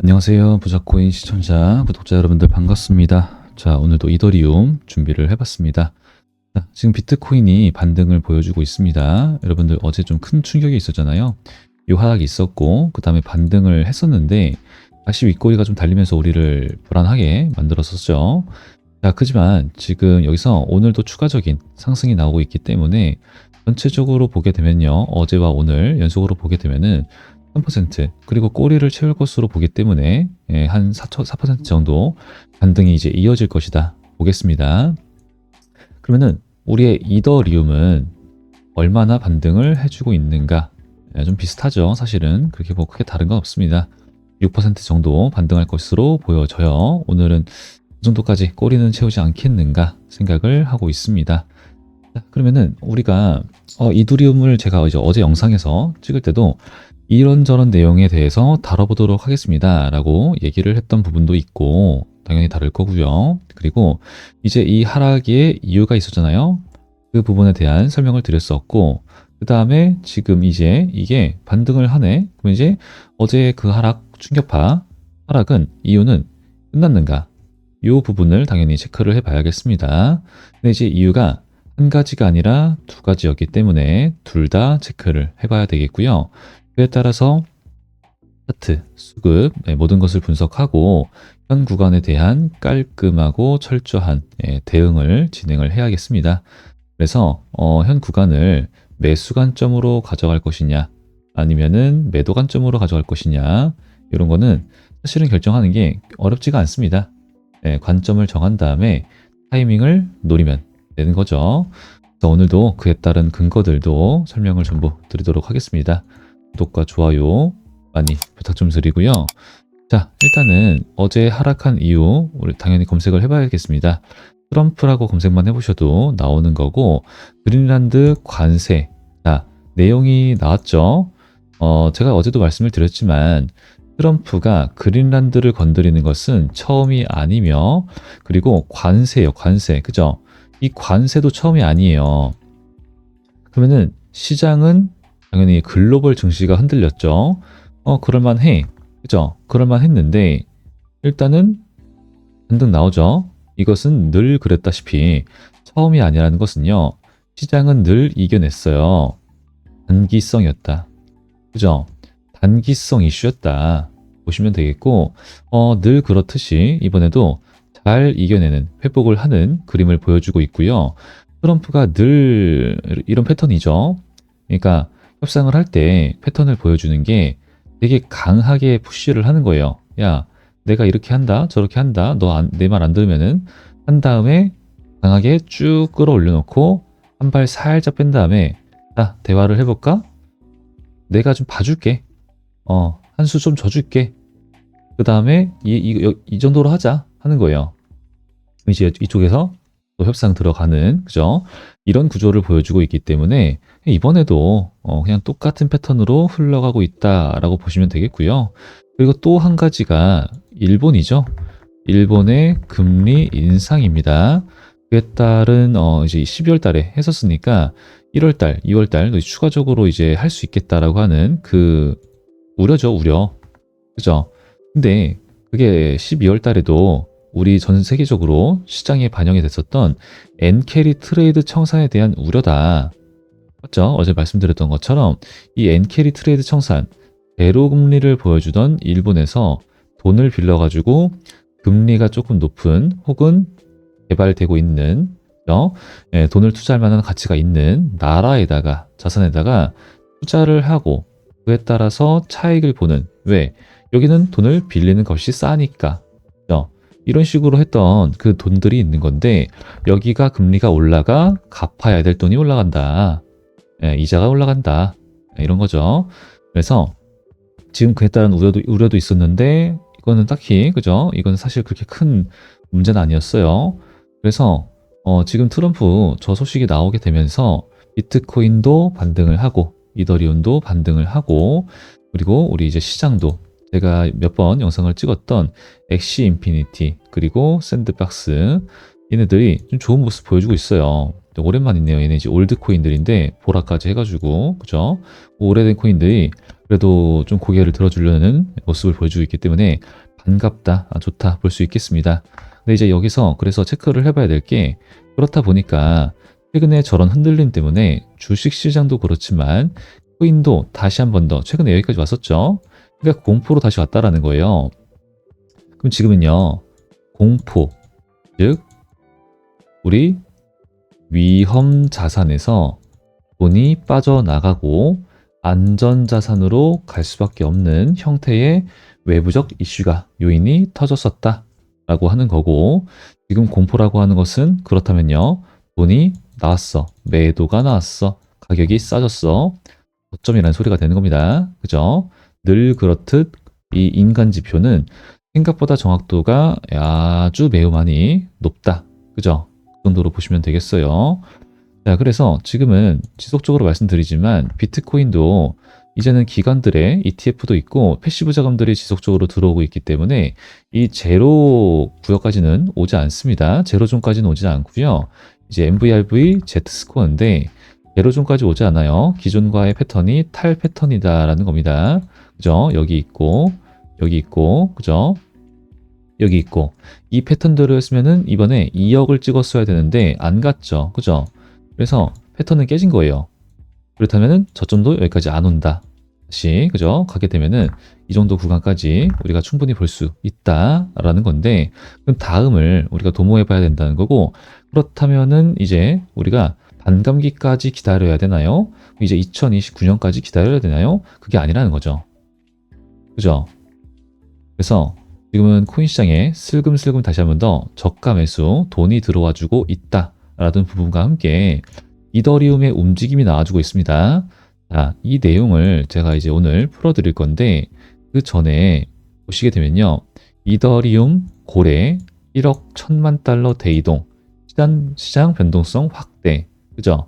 안녕하세요. 부자코인 시청자, 구독자 여러분들 반갑습니다. 자, 오늘도 이더리움 준비를 해봤습니다. 자, 지금 비트코인이 반등을 보여주고 있습니다. 여러분들 어제 좀 큰 충격이 있었잖아요. 이 하락이 있었고, 그 다음에 반등을 했었는데, 다시 윗꼬리가 좀 달리면서 우리를 불안하게 만들었었죠. 자, 그지만 지금 여기서 오늘도 추가적인 상승이 나오고 있기 때문에 전체적으로 보게 되면요. 어제와 오늘 연속으로 보게 되면은 3% 그리고 꼬리를 채울 것으로 보기 때문에 한 4% 정도 반등이 이제 이어질 것이다 보겠습니다. 그러면은 우리의 이더리움은 얼마나 반등을 해주고 있는가? 좀 비슷하죠. 사실은 그렇게 뭐 크게 다른 건 없습니다. 6% 정도 반등할 것으로 보여져요. 오늘은 그 정도까지 꼬리는 채우지 않겠는가 생각을 하고 있습니다. 자, 그러면은 우리가 이더리움을 제가 이제 어제 영상에서 찍을 때도 이런저런 내용에 대해서 다뤄보도록 하겠습니다 라고 얘기를 했던 부분도 있고 당연히 다를 거고요. 그리고 이제 이 하락의 이유가 있었잖아요. 그 부분에 대한 설명을 드렸었고 그 다음에 지금 이제 이게 반등을 하네. 그럼 이제 어제 그 하락 충격파 하락은 이유는 끝났는가? 이 부분을 당연히 체크를 해봐야겠습니다. 근데 이제 이유가 한 가지가 아니라 두 가지였기 때문에 둘 다 체크를 해봐야 되겠고요. 그에 따라서 차트, 수급 모든 것을 분석하고 현 구간에 대한 깔끔하고 철저한 대응을 진행을 해야겠습니다. 그래서 현 구간을 매수 관점으로 가져갈 것이냐 아니면은 매도 관점으로 가져갈 것이냐 이런 거는 사실은 결정하는 게 어렵지가 않습니다. 관점을 정한 다음에 타이밍을 노리면 되는 거죠. 그래서 오늘도 그에 따른 근거들도 설명을 전부 드리도록 하겠습니다. 구독과 좋아요 많이 부탁 좀 드리고요. 자, 일단은 어제 하락한 이유 우리 당연히 검색을 해봐야겠습니다. 트럼프라고 검색만 해보셔도 나오는 거고 그린란드 관세 자, 내용이 나왔죠. 제가 어제도 말씀을 드렸지만 트럼프가 그린란드를 건드리는 것은 처음이 아니며 그리고 관세요, 관세. 그죠? 이 관세도 처음이 아니에요. 그러면은 시장은 당연히 글로벌 증시가 흔들렸죠. 그럴만해. 그죠? 그럴만했는데 일단은 반등 나오죠. 이것은 늘 그랬다시피 처음이 아니라는 것은요. 시장은 늘 이겨냈어요. 단기성이었다. 그죠? 단기성 이슈였다. 보시면 되겠고 늘 그렇듯이 이번에도 잘 이겨내는 회복을 하는 그림을 보여주고 있고요. 트럼프가 늘 이런 패턴이죠. 그러니까 협상을 할 때 패턴을 보여주는 게 되게 강하게 푸시를 하는 거예요. 야, 내가 이렇게 한다, 저렇게 한다, 너 내 말 안 들으면은 한 다음에 강하게 쭉 끌어올려 놓고 한 발 살짝 뺀 다음에 자, 대화를 해볼까? 내가 좀 봐줄게. 한 수 좀 져줄게. 그 다음에 이 정도로 하자 하는 거예요. 이제 이쪽에서 또 협상 들어가는 그죠? 이런 구조를 보여주고 있기 때문에 이번에도 그냥 똑같은 패턴으로 흘러가고 있다라고 보시면 되겠고요. 그리고 또 한 가지가 일본이죠. 일본의 금리 인상입니다. 그에 따른 이제 12월 달에 했었으니까 1월 달, 2월 달 추가적으로 이제 할 수 있겠다라고 하는 그 우려죠, 우려. 그죠? 근데 그게 12월 달에도 우리 전 세계적으로 시장에 반영이 됐었던 엔캐리 트레이드 청산에 대한 우려다. 맞죠? 어제 말씀드렸던 것처럼 이 엔캐리 트레이드 청산, 제로 금리를 보여주던 일본에서 돈을 빌려가지고 금리가 조금 높은 혹은 개발되고 있는 돈을 투자할 만한 가치가 있는 나라에다가 자산에다가 투자를 하고 그에 따라서 차익을 보는 왜? 여기는 돈을 빌리는 것이 싸니까 이런 식으로 했던 그 돈들이 있는 건데 여기가 금리가 올라가 갚아야 될 돈이 올라간다. 이자가 올라간다. 이런 거죠. 그래서 지금 그에 따른 우려도 있었는데 이거는 딱히 그죠? 이건 사실 그렇게 큰 문제는 아니었어요. 그래서 지금 트럼프 저 소식이 나오게 되면서 비트코인도 반등을 하고 이더리움도 반등을 하고 그리고 우리 이제 시장도 제가 몇 번 영상을 찍었던 엑시 인피니티 그리고 샌드박스 얘네들이 좀 좋은 모습 보여주고 있어요. 오랜만이네요. 얘네 이제 올드 코인들인데 보라까지 해가지고 그죠? 오래된 코인들이 그래도 좀 고개를 들어주려는 모습을 보여주고 있기 때문에 반갑다, 좋다 볼 수 있겠습니다. 근데 이제 여기서 그래서 체크를 해봐야 될 게, 그렇다 보니까 최근에 저런 흔들림 때문에 주식시장도 그렇지만 코인도 다시 한 번 더 최근에 여기까지 왔었죠. 그러니까 공포로 다시 왔다라는 거예요. 그럼 지금은요, 공포, 즉 우리 위험 자산에서 돈이 빠져나가고 안전자산으로 갈 수밖에 없는 형태의 외부적 이슈가, 요인이 터졌었다라고 하는 거고, 지금 공포라고 하는 것은 그렇다면요, 돈이 나왔어, 매도가 나왔어, 가격이 싸졌어, 고점이라는 소리가 되는 겁니다. 그죠? 늘 그렇듯 이 인간 지표는 생각보다 정확도가 아주 매우 많이 높다. 그죠? 그 정도로 보시면 되겠어요. 자, 그래서 지금은 지속적으로 말씀드리지만 비트코인도 이제는 기관들의 ETF도 있고 패시브 자금들이 지속적으로 들어오고 있기 때문에 이 제로 구역까지는 오지 않습니다. 제로존까지는 오지 않고요. 이제 MVRV Z 스코어인데 제로존까지 오지 않아요. 기존과의 패턴이 탈 패턴이다라는 겁니다. 그죠? 여기 있고, 여기 있고, 그죠? 여기 있고, 이 패턴들을 쓰면은 이번에 2억을 찍었어야 되는데 안 갔죠. 그죠? 그래서 패턴은 깨진 거예요. 그렇다면은 저점도 여기까지 안 온다. 다시, 그죠? 가게 되면은 이 정도 구간까지 우리가 충분히 볼 수 있다라는 건데, 그럼 다음을 우리가 도모해 봐야 된다는 거고, 그렇다면은 이제 우리가 반감기까지 기다려야 되나요? 이제 2029년까지 기다려야 되나요? 그게 아니라는 거죠. 그죠? 그래서 지금은 코인 시장에 슬금슬금 다시 한 번 더 저가 매수, 돈이 들어와 주고 있다라는 부분과 함께 이더리움의 움직임이 나와주고 있습니다. 자, 이 내용을 제가 이제 오늘 풀어드릴 건데, 그 전에 보시게 되면요, 이더리움 고래 1억 1천만 달러 대이동, 시장 변동성 확대, 그죠?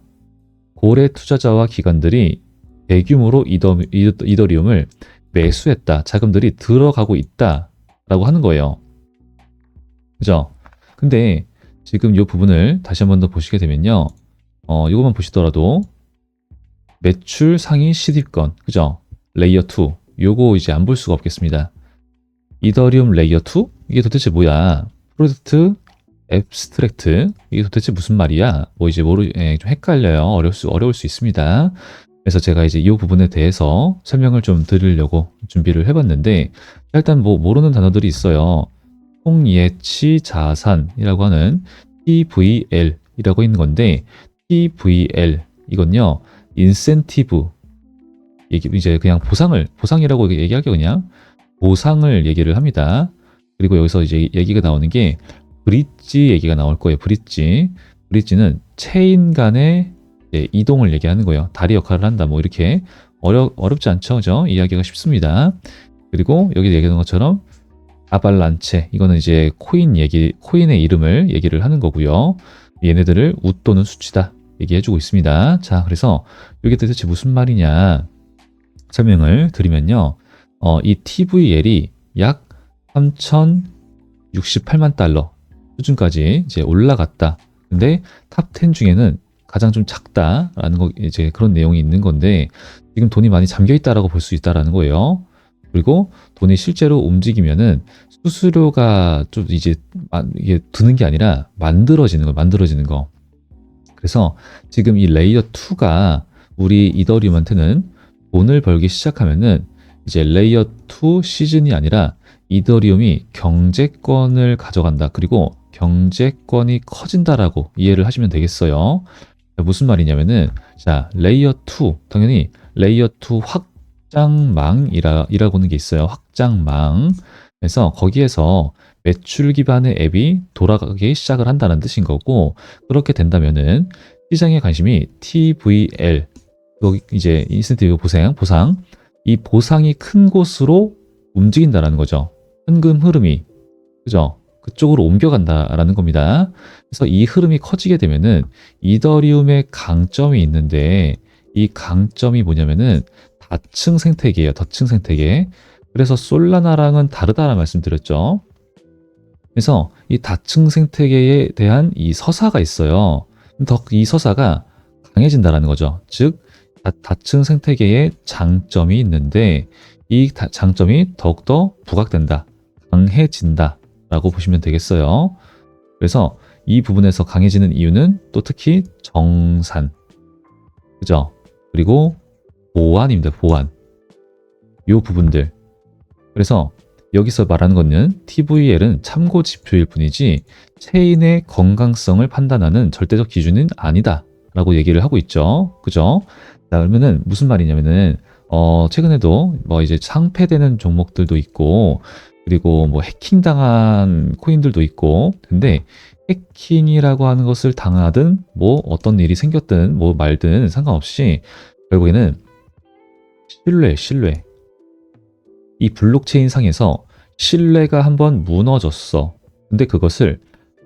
고래 투자자와 기관들이 대규모로 이더리움을 매수했다, 자금들이 들어가고 있다라고 하는 거예요. 그죠? 근데 지금 이 부분을 다시 한 번 더 보시게 되면요, 이것만 보시더라도 매출 상위 10위권, 그죠? 레이어 2, 요거 이제 안 볼 수가 없겠습니다. 이더리움 레이어 2? 이게 도대체 뭐야? 프로젝트 앱스트랙트, 이게 도대체 무슨 말이야? 뭐 이제 좀 헷갈려요. 어려울 수 있습니다. 그래서 제가 이제 이 부분에 대해서 설명을 좀 드리려고 준비를 해봤는데, 일단 뭐 모르는 단어들이 있어요. 통예치 자산이라고 하는 TVL이라고 있는 건데, TVL 이건요, 인센티브, 이제 그냥 보상이라고 얘기할게요. 그냥 보상을 얘기를 합니다. 그리고 여기서 이제 얘기가 나오는 게 브릿지 얘기가 나올 거예요. 브릿지는 체인 간의 이동을 얘기하는 거예요. 다리 역할을 한다. 뭐 이렇게 어렵지 않죠, 그죠? 이해하기가 쉽습니다. 그리고 여기 얘기하는 것처럼 아발란체, 이거는 이제 코인의 이름을 얘기를 하는 거고요. 얘네들을 웃도는 수치다 얘기해주고 있습니다. 자, 그래서 이게 도대체 무슨 말이냐 설명을 드리면요, 이 TVL이 약 3,068만 달러 수준까지 이제 올라갔다. 근데 탑 10 중에는 가장 좀 작다라는 거, 이제 그런 내용이 있는 건데, 지금 돈이 많이 잠겨 있다라고 볼 수 있다라는 거예요. 그리고 돈이 실제로 움직이면은 수수료가 좀 이제 이게 드는 게 아니라 만들어지는 거. 그래서 지금 이 레이어 2가 우리 이더리움한테는 돈을 벌기 시작하면은 이제 레이어 2 시즌이 아니라 이더리움이 경제권을 가져간다. 그리고 경제권이 커진다라고 이해를 하시면 되겠어요. 무슨 말이냐면은, 자, 레이어 2, 당연히 레이어 2 확장망이라고 하는 게 있어요. 확장망. 그래서 거기에서 매출 기반의 앱이 돌아가기 시작을 한다는 뜻인 거고, 그렇게 된다면은 시장의 관심이 TVL, 이제 인센티브 보상, 이 보상이 큰 곳으로 움직인다라는 거죠. 현금 흐름이, 그죠? 그쪽으로 옮겨간다라는 겁니다. 그래서 이 흐름이 커지게 되면은 이더리움의 강점이 있는데, 이 강점이 뭐냐면은 다층 생태계예요. 더층 생태계. 그래서 솔라나랑은 다르다라는 말씀드렸죠. 그래서 이 다층 생태계에 대한 이 서사가 있어요. 이 서사가 강해진다라는 거죠. 즉 다층 생태계에 장점이 있는데 이 장점이 더욱더 부각된다, 강해진다 라고 보시면 되겠어요. 그래서 이 부분에서 강해지는 이유는 또 특히 정산, 그죠? 그리고 보안입니다. 보안. 요 부분들. 그래서 여기서 말하는 거는 TVL은 참고 지표일 뿐이지 체인의 건강성을 판단하는 절대적 기준은 아니다 라고 얘기를 하고 있죠. 그죠? 자, 그러면은 무슨 말이냐면은 최근에도 뭐 이제 상폐되는 종목들도 있고, 그리고 뭐 해킹당한 코인들도 있고, 근데 해킹이라고 하는 것을 당하든 뭐 어떤 일이 생겼든 뭐 말든 상관없이 결국에는 신뢰. 이 블록체인 상에서 신뢰가 한번 무너졌어. 근데 그것을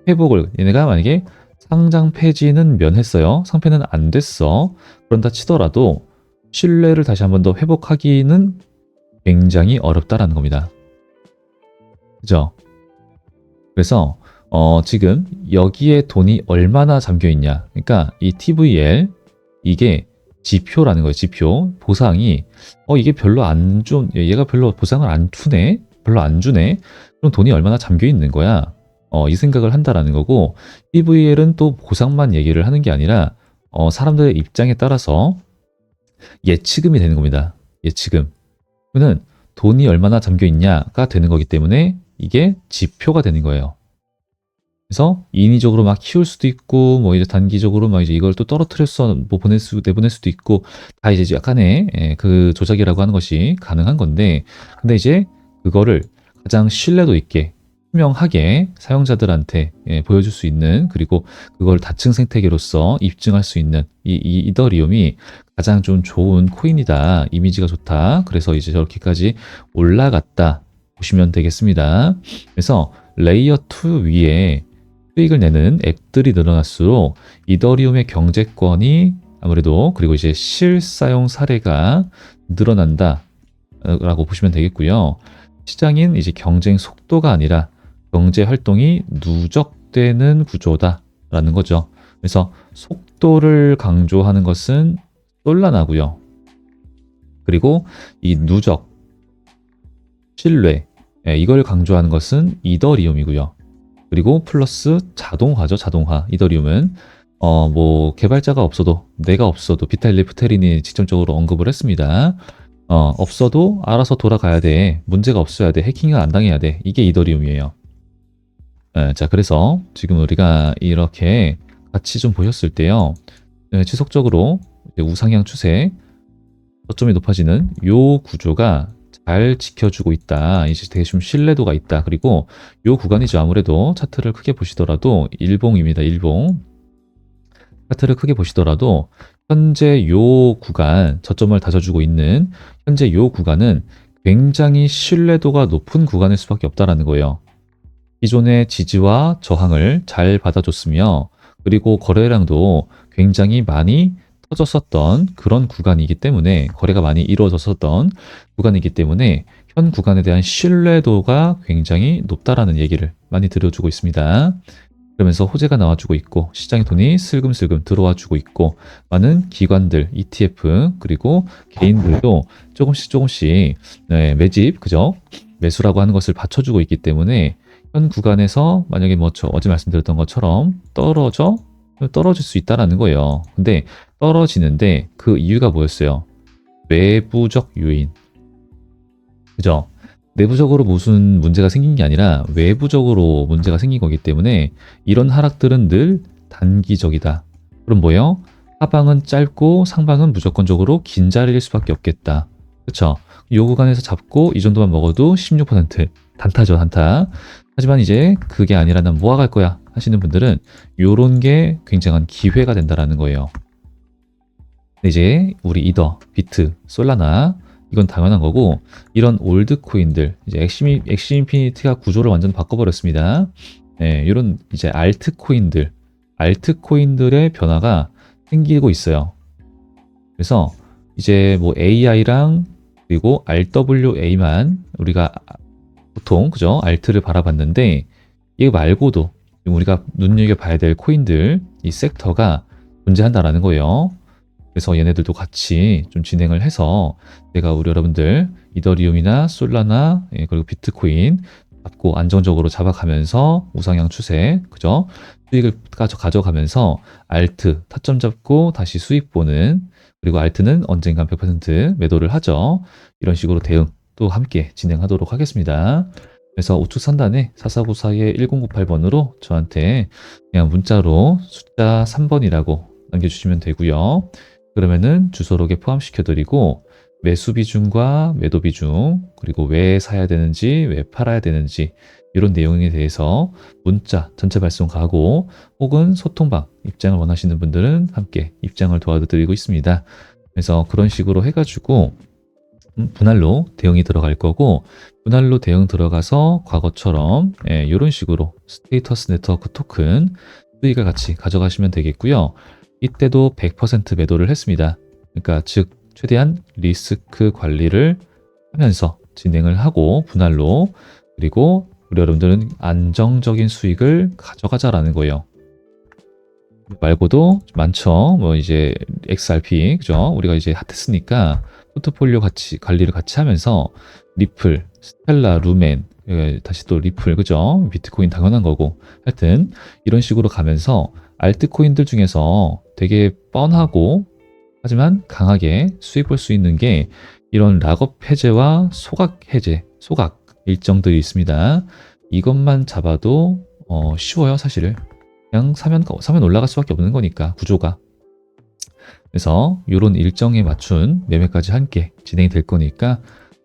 회복을, 얘네가 만약에 상장 폐지는 면했어요. 상폐는 안 됐어. 그런다 치더라도 신뢰를 다시 한번 더 회복하기는 굉장히 어렵다라는 겁니다. 그죠? 그래서 지금 여기에 돈이 얼마나 잠겨 있냐. 그러니까 이 TVL, 이게 지표라는 거예요. 지표. 보상이 이게 별로 안 좀, 얘가 별로 보상을 안 주네. 별로 안 주네. 그럼 돈이 얼마나 잠겨 있는 거야. 이 생각을 한다라는 거고, TVL은 또 보상만 얘기를 하는 게 아니라 사람들의 입장에 따라서 예치금이 되는 겁니다. 예치금. 그러면 돈이 얼마나 잠겨 있냐가 되는 거기 때문에 이게 지표가 되는 거예요. 그래서 인위적으로 막 키울 수도 있고, 뭐 이제 단기적으로 막 이제 이걸 또 떨어뜨려서 뭐 내보낼 수도 있고, 다 이제 약간의 그 조작이라고 하는 것이 가능한 건데, 근데 이제 그거를 가장 신뢰도 있게 투명하게 사용자들한테 보여줄 수 있는, 그리고 그걸 다층 생태계로서 입증할 수 있는 이 이더리움이 가장 좀 좋은 코인이다. 이미지가 좋다. 그래서 이제 저렇게까지 올라갔다 보시면 되겠습니다. 그래서 레이어 2 위에 수익을 내는 앱들이 늘어날수록 이더리움의 경제권이 아무래도, 그리고 이제 실사용 사례가 늘어난다 라고 보시면 되겠고요. 시장인 이제 경쟁 속도가 아니라 경제 활동이 누적되는 구조다라는 거죠. 그래서 속도를 강조하는 것은 솔라나고요. 그리고 이 누적, 신뢰, 이걸 강조하는 것은 이더리움이고요. 그리고 플러스 자동화죠. 자동화. 이더리움은 뭐 개발자가 없어도, 내가 없어도, 비탈 레프테린이 직접적으로 언급을 했습니다. 없어도 알아서 돌아가야 돼. 문제가 없어야 돼. 해킹을 안 당해야 돼. 이게 이더리움이에요. 자, 그래서 지금 우리가 이렇게 같이 좀 보셨을 때요. 지속적으로 우상향 추세, 저점이 높아지는 요 구조가 잘 지켜주고 있다. 이제 되게 좀 신뢰도가 있다. 그리고 요 구간이죠. 아무래도 차트를 크게 보시더라도 일봉입니다. 일봉. 차트를 크게 보시더라도 현재 요 구간, 저점을 다져주고 있는 현재 요 구간은 굉장히 신뢰도가 높은 구간일 수밖에 없다라는 거예요. 기존의 지지와 저항을 잘 받아줬으며, 그리고 거래량도 굉장히 많이 터졌었던 그런 구간이기 때문에, 거래가 많이 이루어졌었던 구간이기 때문에 현 구간에 대한 신뢰도가 굉장히 높다라는 얘기를 많이 들어주고 있습니다. 그러면서 호재가 나와주고 있고, 시장에 돈이 슬금슬금 들어와주고 있고, 많은 기관들, ETF, 그리고 개인들도 조금씩 매집, 그죠? 매수라고 하는 것을 받쳐주고 있기 때문에 현 구간에서 만약에 뭐 어제 말씀드렸던 것처럼 떨어질 수 있다라는 거예요. 근데 떨어지는데 그 이유가 뭐였어요? 외부적 요인. 그죠? 내부적으로 무슨 문제가 생긴 게 아니라 외부적으로 문제가 생긴 거기 때문에 이런 하락들은 늘 단기적이다. 그럼 뭐예요? 하방은 짧고 상방은 무조건적으로 긴 자리일 수밖에 없겠다. 그쵸? 요 구간에서 잡고 이 정도만 먹어도 16% 단타죠, 단타. 하지만 이제 그게 아니라 난 모아갈 거야 하시는 분들은 요런 게 굉장한 기회가 된다라는 거예요. 근데 이제 우리 이더, 비트, 솔라나, 이건 당연한 거고, 이런 올드 코인들, 이제 엑시 인피니티가 구조를 완전 바꿔버렸습니다. 이런 이제 알트 코인들의 변화가 생기고 있어요. 그래서 이제 뭐 AI랑 그리고 RWA만 우리가 보통, 그죠? 알트를 바라봤는데, 이거 말고도 우리가 눈여겨봐야 될 코인들, 이 섹터가 존재한다라는 거예요. 그래서 얘네들도 같이 좀 진행을 해서 제가 우리 여러분들 이더리움이나 솔라나 그리고 비트코인 잡고 안정적으로 잡아가면서 우상향 추세, 그죠? 수익을 가져가면서 알트 타점 잡고 다시 수익 보는, 그리고 알트는 언젠간 100% 매도를 하죠. 이런 식으로 대응 또 함께 진행하도록 하겠습니다. 그래서 우측 상단에 4494의 1098번으로 저한테 그냥 문자로 숫자 3번이라고 남겨주시면 되고요. 그러면은 주소록에 포함시켜드리고 매수 비중과 매도 비중, 그리고 왜 사야 되는지, 왜 팔아야 되는지 이런 내용에 대해서 문자 전체 발송 가고 혹은 소통방 입장을 원하시는 분들은 함께 입장을 도와드리고 있습니다. 그래서 그런 식으로 해가지고 분할로 대응이 들어갈 거고, 분할로 대응 들어가서 과거처럼 이런 식으로 스테이터스 네트워크 토큰 수익을 같이 가져가시면 되겠고요. 이때도 100% 매도를 했습니다. 그러니까 즉 최대한 리스크 관리를 하면서 진행을 하고 분할로, 그리고 우리 여러분들은 안정적인 수익을 가져가자라는 거예요. 말고도 많죠. 뭐 이제 XRP, 그죠? 우리가 이제 핫했으니까 포트폴리오 같이 관리를 같이 하면서 리플, 스텔라, 루멘, 다시 또 리플, 그죠? 비트코인 당연한 거고. 하여튼 이런 식으로 가면서 알트코인들 중에서 되게 뻔하고 하지만 강하게 수익 볼 수 있는 게 이런 락업 해제와 소각 해제, 소각 일정들이 있습니다. 이것만 잡아도 쉬워요, 사실은. 그냥 사면 올라갈 수밖에 없는 거니까, 구조가. 그래서 이런 일정에 맞춘 매매까지 함께 진행이 될 거니까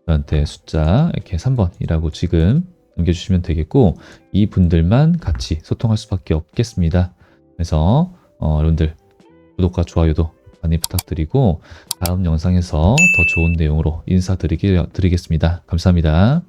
저한테 숫자 이렇게 3번이라고 지금 남겨주시면 되겠고, 이 분들만 같이 소통할 수밖에 없겠습니다. 그래서 여러분들 구독과 좋아요도 많이 부탁드리고 다음 영상에서 더 좋은 내용으로 인사드리겠습니다. 감사합니다.